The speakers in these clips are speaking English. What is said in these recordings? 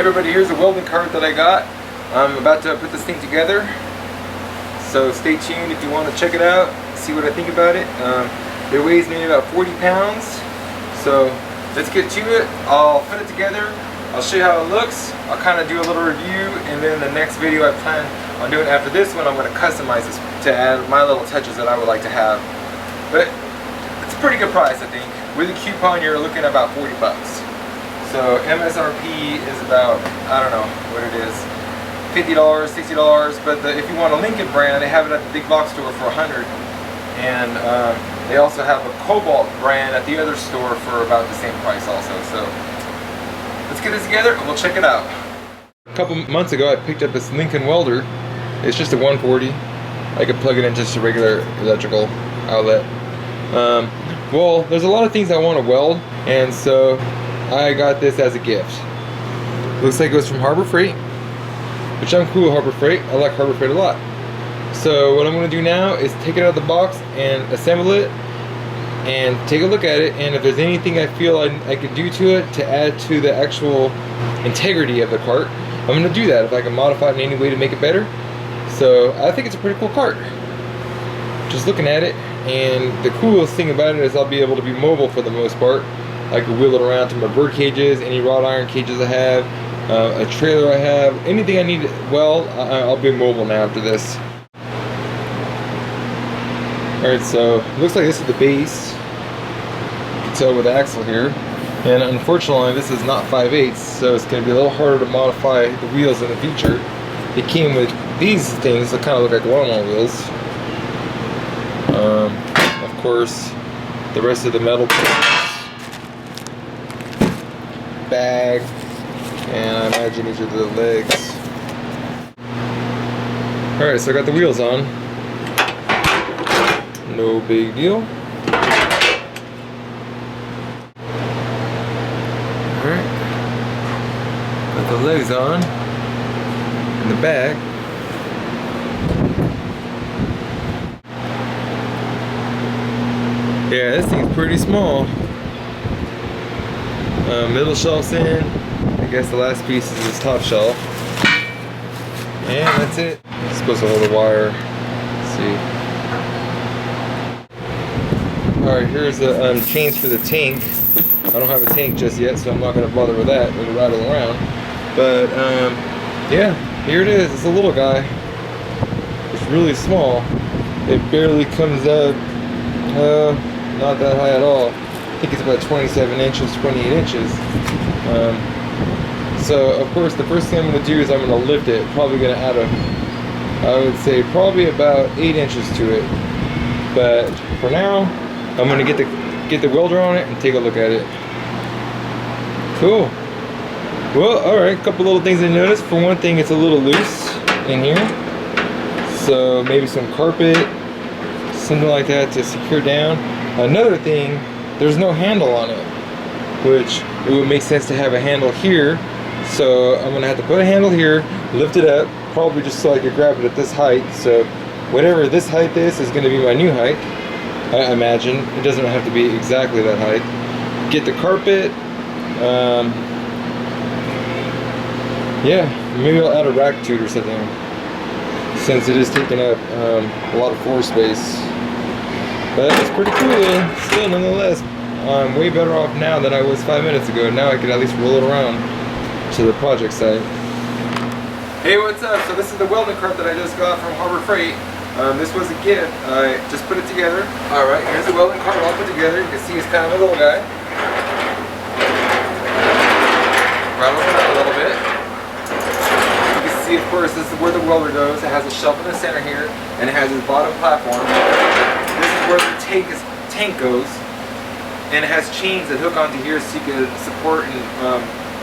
Hey everybody, here's a welding cart that I got. I'm about to put this thing together, so stay tuned if you want to check it out, see what I think about it. It weighs maybe about 40 pounds, so let's get to it. I'll put it together, I'll show you how it looks, I'll kind of do a little review, and then the next video I plan on doing after this one, I'm going to customize this to add my little touches that I would like to have. But it's a pretty good price, I think. With a coupon, you're looking at about 40 bucks. So MSRP is about, I don't know what it is, $50, $60, but if you want a Lincoln brand, they have it at the big box store for $100, and they also have a Cobalt brand at the other store for about the same price also. So let's get this together and we'll check it out. A couple months ago I picked up this Lincoln welder. It's just a 140. I could plug it in just a regular electrical outlet. Well, there's a lot of things I want to weld, and so I got this as a gift. Looks like it was from Harbor Freight, which I'm cool with Harbor Freight. I like Harbor Freight a lot. So what I'm going to do now is take it out of the box and assemble it and take a look at it, and if there's anything I feel I could do to it to add to the actual integrity of the cart, I'm going to do that if I can modify it in any way to make it better. So I think it's a pretty cool cart. Just looking at it, and the coolest thing about it is I'll be able to be mobile for the most part. I can wheel it around to my bird cages, any wrought iron cages I have, a trailer I have, anything I need. Well, I'll be mobile now after this. Alright, so it looks like this is the base. You can tell with the axle here. And unfortunately, this is not 5/8, so it's going to be a little harder to modify the wheels in the future. It came with these things that kind of look like one-on-one wheels. Of course, the rest of the metal parts, bag, and I imagine these are the legs. Alright, so I got the wheels on. No big deal. Alright. Got the legs on. And the back. Yeah, this thing's pretty small. Middle shelf's in. I guess the last piece is this top shelf. And that's it. It's supposed to hold a wire. Let's see. Alright, here's the chains for the tank. I don't have a tank just yet, so I'm not going to bother with that. It'll rattle around. But, yeah, here it is. It's a little guy. It's really small. It barely comes up, not that high at all. I think it's about 27 inches, 28 inches. So, of course, the first thing I'm going to do is I'm going to lift it. Probably going to add I would say probably about 8 inches to it. But for now, I'm going to get the welder on it and take a look at it. Cool. Well, alright, a couple little things I noticed. For one thing, it's a little loose in here. So maybe some carpet, something like that to secure down. Another thing, there's no handle on it, which it would make sense to have a handle here. So I'm going to have to put a handle here, lift it up, probably just so I could grab it at this height. So whatever this height is going to be my new height, I imagine. It doesn't have to be exactly that height. Get the carpet. Yeah, maybe I'll add a rack to it or something, since it is taking up a lot of floor space. But it's pretty cool still, nonetheless. I'm way better off now than I was 5 minutes ago. Now I can at least roll it around to the project site. Hey, what's up? So this is the welding cart that I just got from Harbor Freight. This was a gift. I just put it together. Alright, here's the welding cart all put together. You can see it's kind of a little guy. Rattle it out a little bit. You can see, of course, this is where the welder goes. It has a shelf in the center here, and it has its bottom platform. This is where the tank goes, and it has chains that hook onto here so you can support and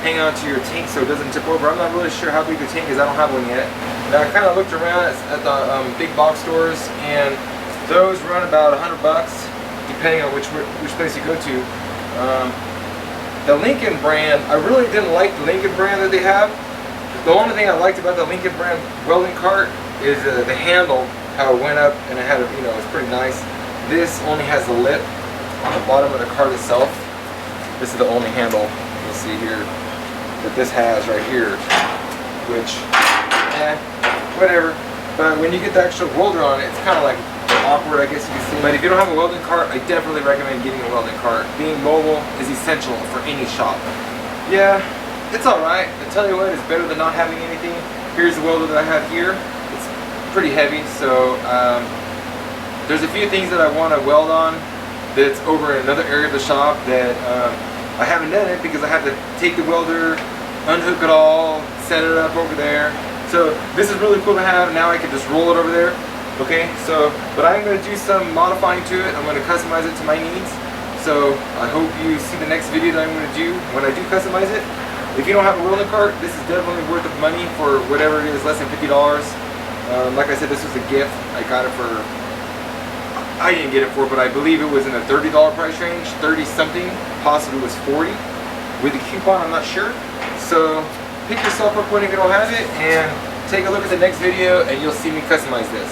hang on to your tank so it doesn't tip over. I'm not really sure how big the tank is. I don't have one yet. Now I kind of looked around at the big box stores, and those run about $100 depending on which place you go to. The Lincoln brand, I really didn't like the Lincoln brand that they have. The only thing I liked about the Lincoln brand welding cart is the handle, how it went up, and it had a, it's pretty nice. This only has the lip on the bottom of the cart itself. This is the only handle you'll see here. that this has right here, which, whatever. But when you get the extra welder on it, it's kind of like awkward, I guess you could say. But if you don't have a welding cart, I definitely recommend getting a welding cart. Being mobile is essential for any shop. Yeah, it's alright. I tell you what, it's better than not having anything. Here's the welder that I have here. It's pretty heavy, so there's a few things that I want to weld on that's over in another area of the shop that I haven't done it because I had to take the welder, unhook it all, set it up over there. So this is really cool to have. Now I can just roll it over there. Okay, so, but I'm going to do some modifying to it. I'm going to customize it to my needs. So I hope you see the next video that I'm going to do when I do customize it. If you don't have a welding cart, this is definitely worth the money for whatever it is, less than $50. Like I said, this was a gift. I got it for, I didn't get it for, but I believe it was in a $30 price range, 30 something, possibly was 40. With a coupon, I'm not sure. So pick yourself up when you don't have it and take a look at the next video and you'll see me customize this.